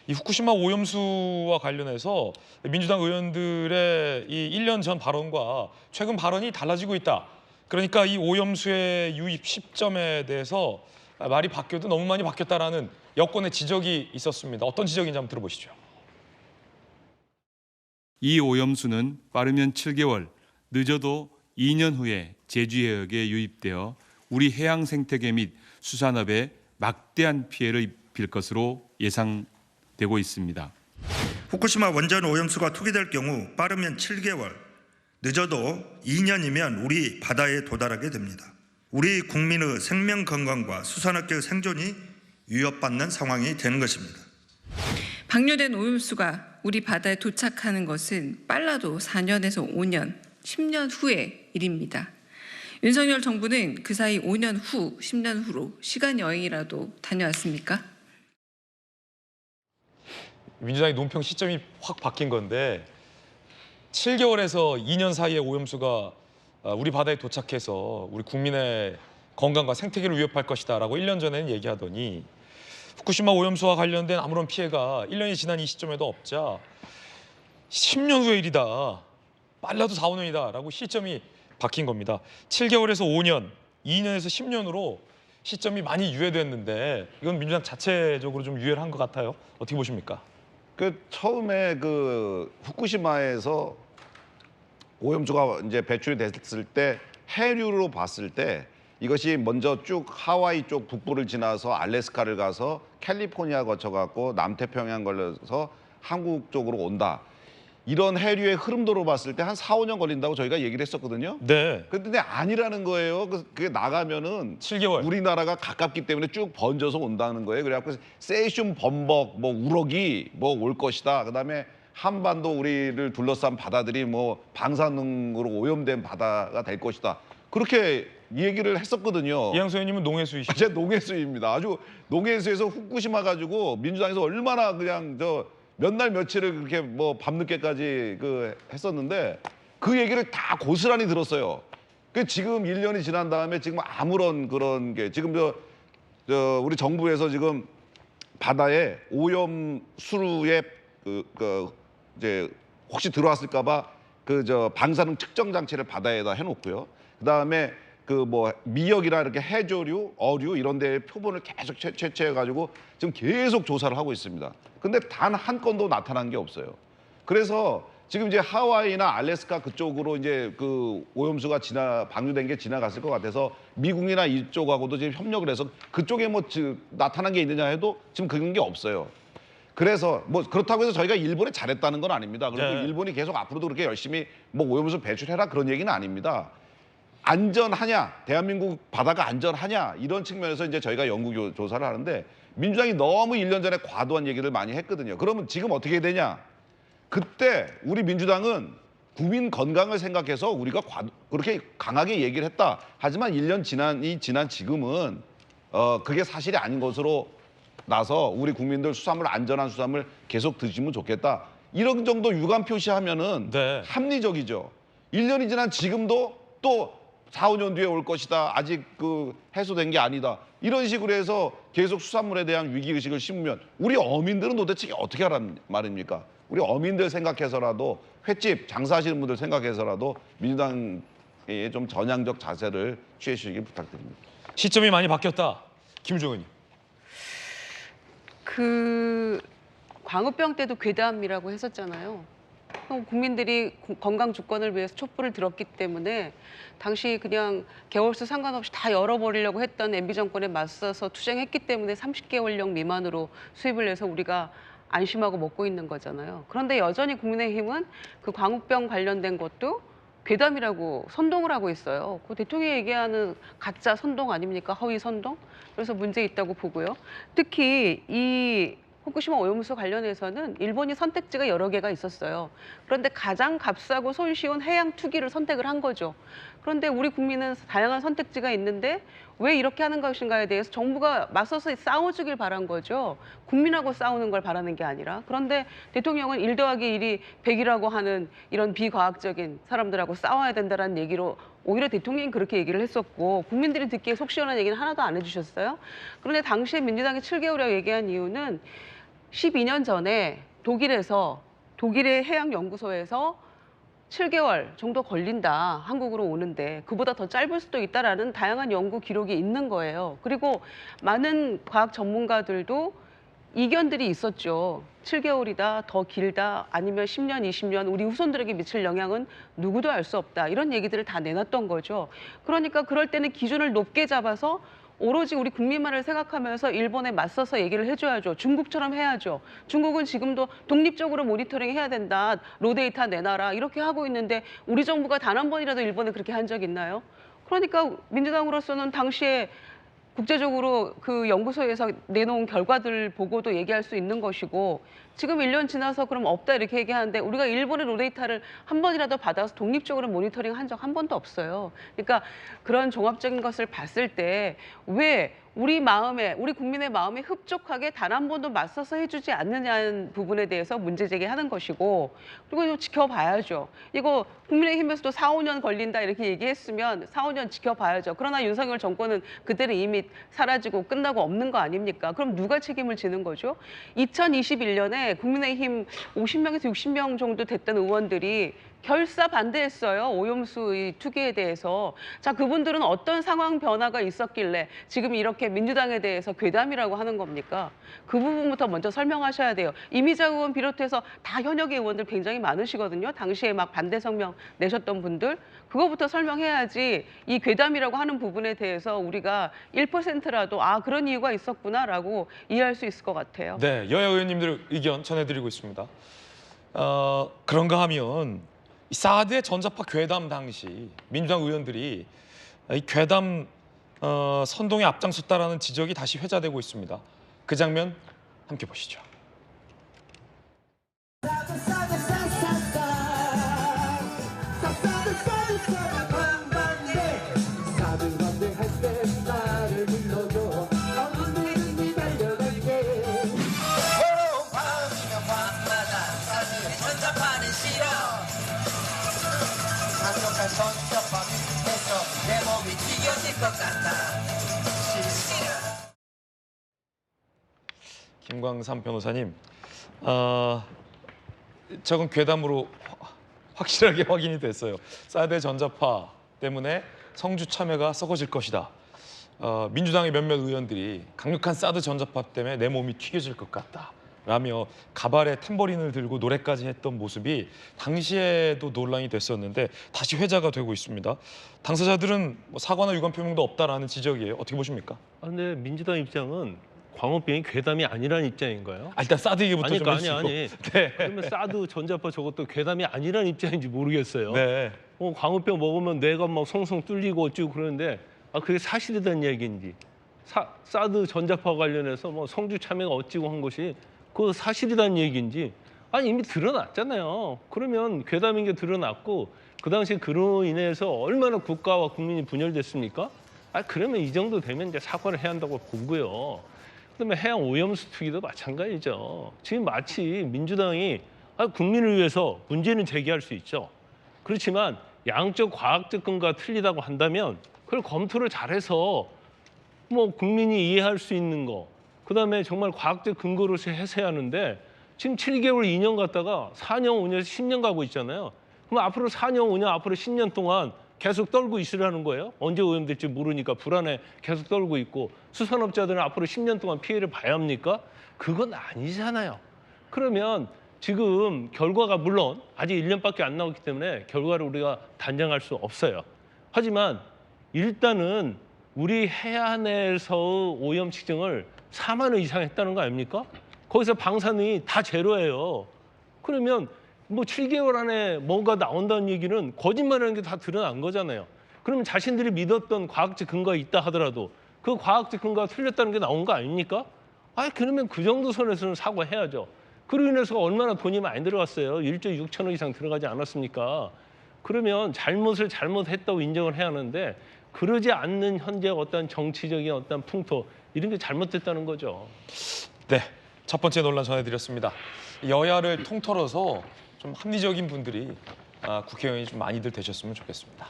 이 후쿠시마 오염수와 관련해서 민주당 의원들의 이 1년 전 발언과 최근 발언이 달라지고 있다. 그러니까 이 오염수의 유입 시점에 대해서 말이 바뀌어도 너무 많이 바뀌었다라는 여권의 지적이 있었습니다. 어떤 지적인지 한번 들어보시죠. 이 오염수는 빠르면 7개월, 늦어도 2년 후에 제주 해역에 유입되어 우리 해양 생태계 및 수산업에 막대한 피해를 입힐 것으로 예상되고 있습니다. 후쿠시마 원전 오염수가 투기될 경우 빠르면 7개월, 늦어도 2년이면 우리 바다에 도달하게 됩니다. 우리 국민의 생명 건강과 수산업계의 생존이 위협받는 상황이 되는 것입니다. 방류된 오염수가 우리 바다에 도착하는 것은 빨라도 4년에서 5년, 10년 후의 일입니다. 윤석열 정부는 그 사이 5년 후, 10년 후로 시간 여행이라도 다녀왔습니까? 민주당의 논평 시점이 확 바뀐 건데 7개월에서 2년 사이에 오염수가 우리 바다에 도착해서 우리 국민의 건강과 생태계를 위협할 것이다라고 1년 전에는 얘기하더니 후쿠시마 오염수와 관련된 아무런 피해가 1년이 지난 이 시점에도 없자 10년 후의 일이다. 빨라도 4, 5년이다라고 시점이 바뀐 겁니다. 7개월에서 5년, 2년에서 10년으로 시점이 많이 유예됐는데 이건 민주당 자체적으로 좀 유예를 한 것 같아요. 어떻게 보십니까? 처음에 후쿠시마에서 오염수가 이제 배출이 됐을 때 해류로 봤을 때 이것이 먼저 쭉 하와이 쪽 북부를 지나서 알래스카를 가서 캘리포니아 거쳐갖고 남태평양 걸려서 한국 쪽으로 온다. 이런 해류의 흐름도로 봤을 때 한 4, 5년 걸린다고 저희가 얘기를 했었거든요. 네. 근데 아니라는 거예요. 그게 나가면은 7개월. 우리나라가 가깝기 때문에 쭉 번져서 온다는 거예요. 그래갖고 세슘, 범벅, 우럭이 올 것이다. 그다음에 한반도 우리를 둘러싼 바다들이 방사능으로 오염된 바다가 될 것이다. 그렇게 얘기를 했었거든요. 이양수 의원님은 농해수이시죠? 제 농해수입니다. 아주 농해수에서 후쿠시마 가지고 민주당에서 얼마나 그냥 몇 날 며칠을 그렇게 밤늦게까지 했었는데 그 얘기를 다 고스란히 들었어요. 지금 1년이 지난 다음에 지금 아무런 그런 게 지금 우리 정부에서 지금 바다에 오염수에 이제 혹시 들어왔을까봐 방사능 측정 장치를 바다에다 해놓고요. 그다음에 미역이나 이렇게 해조류, 어류 이런 데에 표본을 계속 채취해가지고 지금 계속 조사를 하고 있습니다. 근데 단 한 건도 나타난 게 없어요. 그래서 지금 이제 하와이나 알래스카 그쪽으로 이제 오염수가 방류된 게 지나갔을 것 같아서 미국이나 이쪽하고도 지금 협력을 해서 그쪽에 나타난 게 있느냐 해도 지금 그런 게 없어요. 그래서 그렇다고 해서 저희가 일본에 잘했다는 건 아닙니다. 그리고 네. 일본이 계속 앞으로도 그렇게 열심히 오염수 배출해라 그런 얘기는 아닙니다. 안전하냐, 대한민국 바다가 안전하냐 이런 측면에서 이제 저희가 연구 조사를 하는데 민주당이 너무 1년 전에 과도한 얘기를 많이 했거든요. 그러면 지금 어떻게 되냐? 그때 우리 민주당은 국민 건강을 생각해서 우리가 그렇게 강하게 얘기를 했다. 하지만 1년 지난 지금은 그게 사실이 아닌 것으로 나서 우리 국민들 안전한 수산물 계속 드시면 좋겠다. 이런 정도 유감 표시하면은 네. 합리적이죠. 1년이 지난 지금도 또 4, 5년 뒤에 올 것이다. 아직 해소된 게 아니다. 이런 식으로 해서 계속 수산물에 대한 위기의식을 심으면 우리 어민들은 도대체 어떻게 하란 말입니까? 우리 어민들 생각해서라도 횟집 장사하시는 분들 생각해서라도 민주당의 좀 전향적 자세를 취해 주시길 부탁드립니다. 시점이 많이 바뀌었다. 김우중 의원님. 광우병 때도 괴담이라고 했었잖아요. 국민들이 건강 주권을 위해서 촛불을 들었기 때문에 당시 그냥 개월수 상관없이 다 열어버리려고 했던 MB 정권에 맞서서 투쟁했기 때문에 30개월령 미만으로 수입을 해서 우리가 안심하고 먹고 있는 거잖아요. 그런데 여전히 국민의힘은 광우병 관련된 것도 괴담이라고 선동을 하고 있어요. 대통령이 얘기하는 가짜 선동 아닙니까? 허위 선동? 그래서 문제 있다고 보고요. 특히 이 후쿠시마 오염수 관련해서는 일본이 선택지가 여러 개가 있었어요. 그런데 가장 값싸고 손쉬운 해양 투기를 선택을 한 거죠. 그런데 우리 국민은 다양한 선택지가 있는데 왜 이렇게 하는 것인가에 대해서 정부가 맞서서 싸워주길 바란 거죠. 국민하고 싸우는 걸 바라는 게 아니라. 그런데 대통령은 1 더하기 1이 100이라고 하는 이런 비과학적인 사람들하고 싸워야 된다는 얘기로 오히려 대통령이 그렇게 얘기를 했었고 국민들이 듣기에 속 시원한 얘기는 하나도 안 해주셨어요. 그런데 당시에 민주당이 7개월이라고 얘기한 이유는 12년 전에 독일의 해양연구소에서 7개월 정도 걸린다, 한국으로 오는데 그보다 더 짧을 수도 있다라는 다양한 연구 기록이 있는 거예요. 그리고 많은 과학 전문가들도 이견들이 있었죠. 7개월이다, 더 길다, 아니면 10년, 20년 우리 후손들에게 미칠 영향은 누구도 알 수 없다. 이런 얘기들을 다 내놨던 거죠. 그러니까 그럴 때는 기준을 높게 잡아서 오로지 우리 국민만을 생각하면서 일본에 맞서서 얘기를 해줘야죠. 중국처럼 해야죠. 중국은 지금도 독립적으로 모니터링 해야 된다. 로데이터 내놔라. 이렇게 하고 있는데 우리 정부가 단 한 번이라도 일본에 그렇게 한 적 있나요? 그러니까 민주당으로서는 당시에 국제적으로 그 연구소에서 내놓은 결과들 보고도 얘기할 수 있는 것이고, 지금 1년 지나서 그럼 없다 이렇게 얘기하는데 우리가 일본의 로데이터를 한 번이라도 받아서 독립적으로 모니터링 한 적 한 번도 없어요. 그러니까 그런 종합적인 것을 봤을 때 왜 우리 국민의 마음에 흡족하게 단 한 번도 맞서서 해주지 않느냐는 부분에 대해서 문제 제기하는 것이고, 그리고 이거 지켜봐야죠. 이거 국민의힘에서도 4, 5년 걸린다 이렇게 얘기했으면 4, 5년 지켜봐야죠. 그러나 윤석열 정권은 그때는 이미 사라지고 끝나고 없는 거 아닙니까? 그럼 누가 책임을 지는 거죠? 2021년에 국민의힘 50명에서 60명 정도 됐던 의원들이 결사 반대했어요. 오염수의 투기에 대해서. 자, 그분들은 어떤 상황 변화가 있었길래 지금 이렇게 민주당에 대해서 괴담이라고 하는 겁니까? 그 부분부터 먼저 설명하셔야 돼요. 이미자 의원 비롯해서 다 현역의 의원들 굉장히 많으시거든요. 당시에 막 반대 성명 내셨던 분들. 그거부터 설명해야지 이 괴담이라고 하는 부분에 대해서 우리가 1%라도 아, 그런 이유가 있었구나라고 이해할 수 있을 것 같아요. 네, 여야 의원님들 의견 전해드리고 있습니다. 그런가 하면 이 사드의 전자파 괴담 당시 민주당 의원들이 이 괴담 선동에 앞장섰다라는 지적이 다시 회자되고 있습니다. 그 장면 함께 보시죠. 김광삼 변호사님, 저건 괴담으로 확실하게 확인이 됐어요. 사드 전자파 때문에 성주 참외가 썩어질 것이다. 민주당의 몇몇 의원들이 강력한 사드 전자파 때문에 내 몸이 튀겨질 것 같다 라며 가발에 탬버린을 들고 노래까지 했던 모습이 당시에도 논란이 됐었는데 다시 회자가 되고 있습니다. 당사자들은 뭐 사과나 유감 표명도 없다라는 지적이에요. 어떻게 보십니까? 근데 민주당 입장은 광우병이 괴담이 아니라는 입장인가요? 일단 사드 얘기부터 좀 해주시고. 아니. 네. 그러면 사드 전자파 저것도 괴담이 아니라는 입장인지 모르겠어요. 네. 광우병 먹으면 뇌가 막 송송 뚫리고 어쩌고 그러는데 그게 사실이란 얘기인지, 사드 전자파 관련해서 뭐 성주 참여가 어찌고 한 것이 그 사실이란 얘기인지, 이미 드러났잖아요. 그러면 괴담인 게 드러났고 그 당시에 그로 인해서 얼마나 국가와 국민이 분열됐습니까? 그러면 이 정도 되면 이제 사과를 해야 한다고 보고요. 그다음에 해양 오염수 투기도 마찬가지죠. 지금 마치 민주당이 국민을 위해서 문제는 제기할 수 있죠. 그렇지만 양적 과학적 근거가 틀리다고 한다면 그걸 검토를 잘해서 뭐 국민이 이해할 수 있는 거, 그다음에 정말 과학적 근거로서 해야 하는데 지금 7개월, 2년 갔다가 4년, 5년에서 10년 가고 있잖아요. 그럼 앞으로 4년, 5년, 앞으로 10년 동안 계속 떨고 있으라는 거예요. 언제 오염될지 모르니까 불안해 계속 떨고 있고, 수산업자들은 앞으로 10년 동안 피해를 봐야 합니까? 그건 아니잖아요. 그러면 지금 결과가 물론 아직 1년밖에 안 나왔기 때문에 결과를 우리가 단정할 수 없어요. 하지만 일단은 우리 해안에서 오염 측정을 4만 원 이상 했다는 거 아닙니까? 거기서 방사능이 다 제로예요. 그러면 뭐 7개월 안에 뭔가 나온다는 얘기는 거짓말하는 게 다 드러난 거잖아요. 그러면 자신들이 믿었던 과학적 근거가 있다 하더라도 그 과학적 근거가 틀렸다는 게 나온 거 아닙니까? 그러면 그 정도 선에서는 사과해야죠. 그로 인해서 얼마나 돈이 많이 들어갔어요. 1조 6천억 이상 들어가지 않았습니까? 그러면 잘못을 잘못했다고 인정을 해야 하는데 그러지 않는 현재 어떤 정치적인 어떤 풍토, 이런 게 잘못됐다는 거죠. 네, 첫 번째 논란 전해드렸습니다. 여야를 통틀어서 좀 합리적인 분들이 국회의원이 좀 많이들 되셨으면 좋겠습니다.